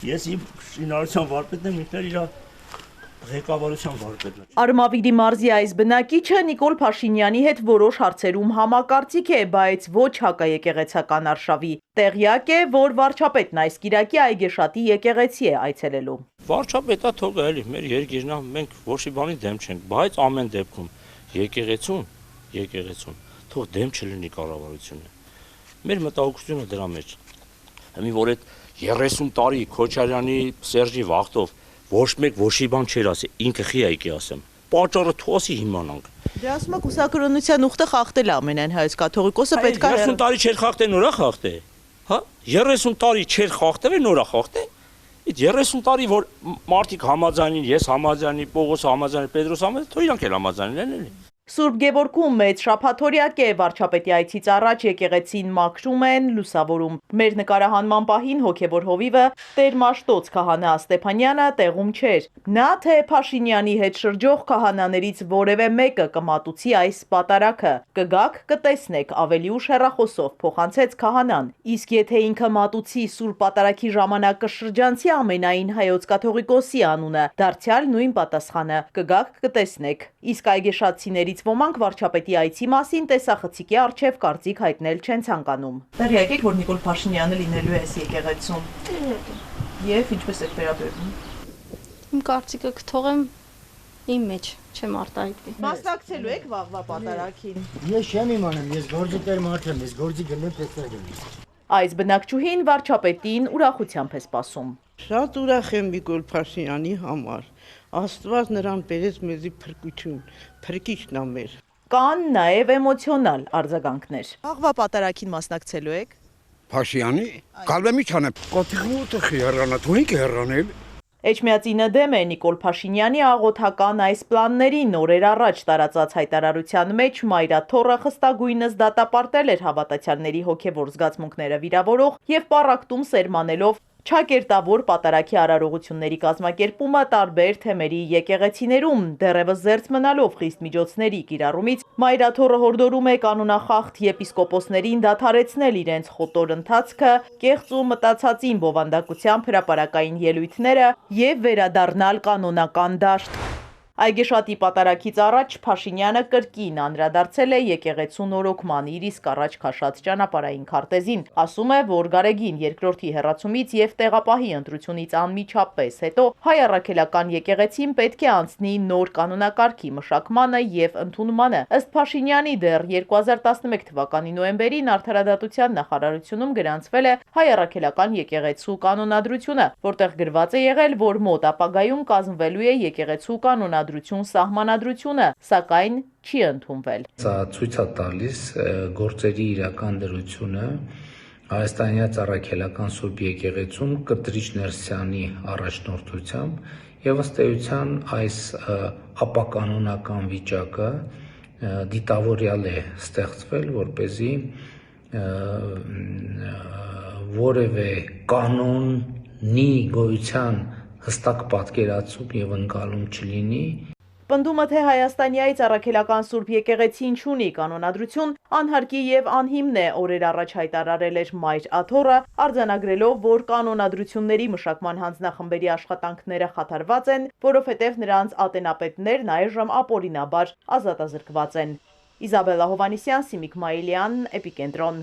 Ես իմ շինարարության վարպետն եմ, ինքն էլ իր ղեկավարության վարպետն է։ Արմավիրի մարզի այս բնակիչը Նիկոլ Փաշինյանի հետ որոշ հարցերում համակարծիք է, բայց ոչ հակաեկեղեցական արշավի։ Տեղյակ է, որ վարչապետն այս կիրակի Այգեշատի եկեղեցի է այցելելու։ Վարչապետա թող էլի մեր երկիրն է, մենք ոչի բանի դեմ չենք, բայց ամեն դեպքում եկեղեցուն թող դեմ չլինի կառավարությունը։ Մեր մտահոգությունը դրա մեջ։ Հիմա որ այդ 30 տարի Քոչարյանի, Սերժի վախտով ոչ մեկ ոչի բան չէր ասի, ինքը խի եկի ասեմ։ Պատճառը թողի իմանանք։ Դե ասում եք ուսակրոնության ուխտը խախտել ամենայն հայոց կաթողիկոսը պետք է 30 տարի չէր խախտել, նորա խախտե։ Հա 30 տարի չէր խախտել, նորա խախտե։ Այդ 30 տարի որ մարդիկ համաձայնին, ես համաձայնի, Պողոս համաձայնի, Պետրոս համաձայնի, թող իրանք էլ համաձայնեն էլի։ Սուրբ Գևորգում մեծ շաբաթօրյակ է, վարչապետի այցից առաջ եկեղեցին մաքրում են, լուսավորում։ Մեր նկարահանման պահին հոգևոր հովիվը Տեր Մաշտոց քահանա Ստեփանյանը տեղում չէր։ Նա թե Փաշինյանի հետ շրջող քահանաներից որևէ մեկը կմատուցի այս պատարագը։ Կգաք, կտեսնեք, ավելի ուշ հեռախոսով փոխանցեց քահանան։ Իսկ եթե ինքը մատուցի Սուրբ պատարագի ժամանակ կշրջանցի ամենայն հայոց կաթողիկոսի անունը, դարձյալ նույն պատասխանը կգաք, կտեսնեք։ Իսկ այգեշատցիներից ոմանք վարչապետի այցի մասին տեսախցիկի առջև կարծիք հայտնել չեն ցանկանում։ Տեղյակ եք, որ Նիկոլ Փաշինյանը լինելու է այս եկեղեցում։ Եվ ինչպես եք վերաբերվում։ Իմ կարծիքը կթողեմ իմ մեջ, չեմ արտահայտվի։ Մասնակցելու եք վաղվա պատարագին։ Ես չեմ իմանամ, ես գործի տեր մարդ եմ, ես գործի գնեմ տեսնել եմ։ Այս բնակչուհին վարչապետին ուրախությամբ է սպասում։ Շատ ուրախ եմ Նիկոլ Փաշինյանի համար։ Աստված նրան բերեց մեզի փրկություն, փրկիչն է մեր։ Կան նաև էմոցիոնալ արձագանքներ։ Վաղվա պատարագին մասնակցելու եք։ Փաշյանի կալվեմի չանե կոթիղուտը խիարանա թույք հեռանել Էջմիածինը դեմ է Նիկոլ Փաշինյանի աղոթական այս պլաններին օրեր առաջ տարածած հայտարարության մեջ Մայրաթոռը խստագույնս դատապարտել էր հավատացյալների հոգևոր զգացմունքները վիրավորող եւ պառակտում սերմանելով չակերտավոր պատարագի արարողությունների կազմակերպումը տարբեր թեմերի եկեղեցիներում, դեռևս զերծ մնալով խիստ միջոցների կիրառումից, Մայրաթոռը հորդորում է կանոնախախտ եպիսկոպոսներին դադարեցնել իրենց խոտոր ընթացքը, կեղծ ու մտածածին բովանդակությամբ հրապարակային ելույթները եւ վերադառնալ կանոնական դաշտ։ Այգեշատի պատարագից առաջ Փաշինյանը կրկին անդրադարձել է եկեղեցու նորոգման իր իսկ առաջ քաշած ճանապարհային քարտեզին, ասում է, որ Գարեգին երկրորդի հեռացումից եւ տեղապահի ընտրությունից անմիջապես հետո հայ առաքելական եկեղեցին պետք է անցնի նոր կանոնակարգի մշակմանը եւ ընդունմանը։ Ըստ Փաշինյանի դեռ 2011 թվականի նոյեմբերին Արդարադատության նախարարությունում գրանցվել է հայ առաքելական եկեղեցու կանոնադրությունը, որտեղ գրված է եղել, որ մոտ ապագայում կազմվելու է եկեղեցու կանոնադրություն սահմանադրությունը, սակայն չի ընդունվել։ Սա ցույց է տալիս գործերի իրական դրությունը Հայաստանյան առաքելական Սուրբ եկեղեցում Կտրիչ Ներսյանի առաջնորդությամբ եւ ըստ էության այս ապականոնական վիճակը դիտավորյալ է ստեղծվել, որպեսզի որևէ կանոնի գոյության հստակ պատկերացում եւ ընկալում չլինի։ Պնդումը, թե Հայաստանյայից առաքելական Սուրբ եկեղեցին չունի կանոնադրություն, անհարկի եւ անհիմն է, օրեր առաջ հայտարարել էր Մայրաթոռը, արձանագրելով, որ կանոնադրությունների մշակման հանձնախմբերի աշխատանքները խաթարված են, որովհետեւ նրանց ատենապետներն այժմ ապօրինաբար ազատազրկված են։ Իզաբելլա Հովանիսյան, Սիմիկ Մայիլյան, Էպիկենտրոն։